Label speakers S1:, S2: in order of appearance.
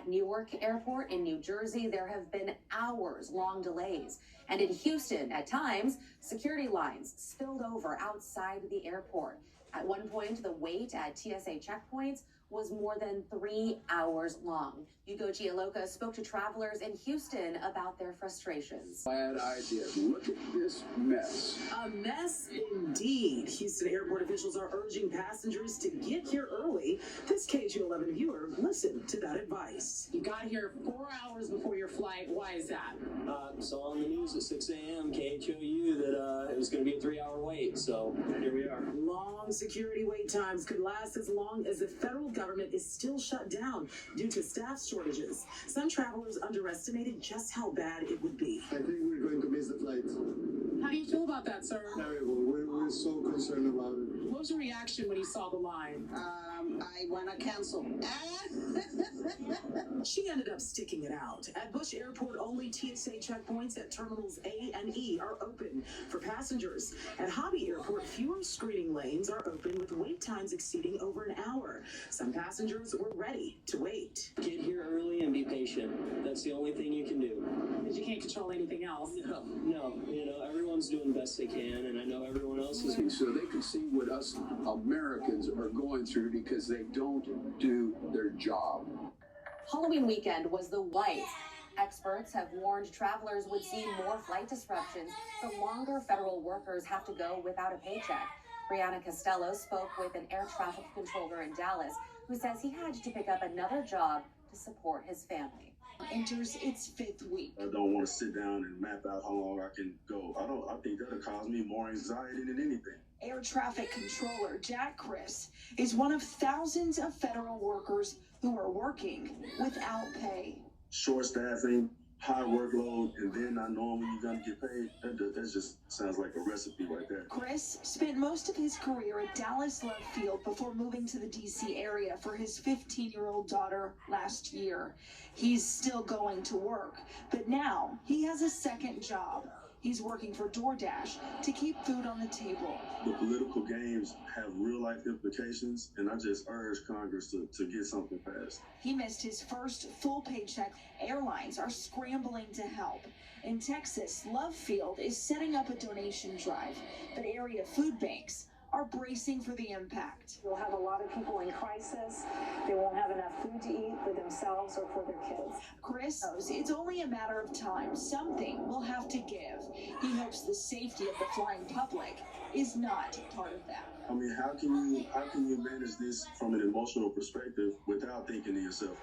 S1: Newark Airport in New Jersey, there have been hours-long delays. And in Houston, at times, security lines spilled over outside the airport. At one point, the wait at TSA checkpoints was more than 3 hours long. Hugo Gianluca spoke to travelers in Houston about their frustrations.
S2: Bad idea. Look at this mess.
S3: A mess indeed. Houston airport officials are urging passengers to get here early. This KHO11 viewer listened to that advice.
S4: You got here 4 hours before your flight. Why is that?
S5: Saw on the news at 6 a.m. KHOU that it was going to be a 3-hour wait, so here we are.
S3: Long security wait times could last as long as the federal government is still shut down due to staff shortages. Some travelers underestimated just how bad it would be.
S6: I think we're going to miss the flight.
S4: How do you feel about that, sir?
S6: Terrible. We're so concerned about it.
S4: What was your reaction when you saw the line?
S7: I want to cancel.
S3: She ended up sticking it out. At Bush Airport, only TSA checkpoints at terminals A and E are open for passengers. At Hobby Airport, fewer screening lanes are open with wait times exceeding over an hour. Some passengers were ready to wait.
S5: Get here early and be patient. That's the only thing you can do.
S4: Because you can't control anything else.
S5: No, everyone's doing the best they can, and I know everyone else is.
S2: So they can see what us Americans are going through because they don't do their job.
S1: Halloween weekend was the light. Experts have warned travelers would see more flight disruptions the longer federal workers have to go without a paycheck. Brianna Costello spoke with an air traffic controller in Dallas who says he had to pick up another job to support his family.
S7: Enters its 5th week.
S6: I don't want to sit down and map out how long I can go. I think that'll cause me more anxiety than anything.
S7: Air traffic controller Jack Chris is one of thousands of federal workers who are working without pay.
S6: Short staffing, high workload, and then not knowing when you're going to get paid. That just sounds like a recipe right there.
S7: Chris spent most of his career at Dallas Love Field before moving to the D.C. area for his 15-year-old daughter last year. He's still going to work, but now he has a second job. He's working for DoorDash to keep food on the table.
S6: The political games have real-life implications, and I just urge Congress to get something passed.
S7: He missed his first full paycheck. Airlines are scrambling to help. In Texas, Love Field is setting up a donation drive, but area food banks are bracing for the impact.
S8: You'll have a lot of people in crisis. They won't have enough food to eat for themselves or for their kids.
S7: Chris knows it's only a matter of time. Something will have to give. He hopes the safety of the flying public is not part of that.
S6: I mean, how can you manage this from an emotional perspective without thinking to yourself,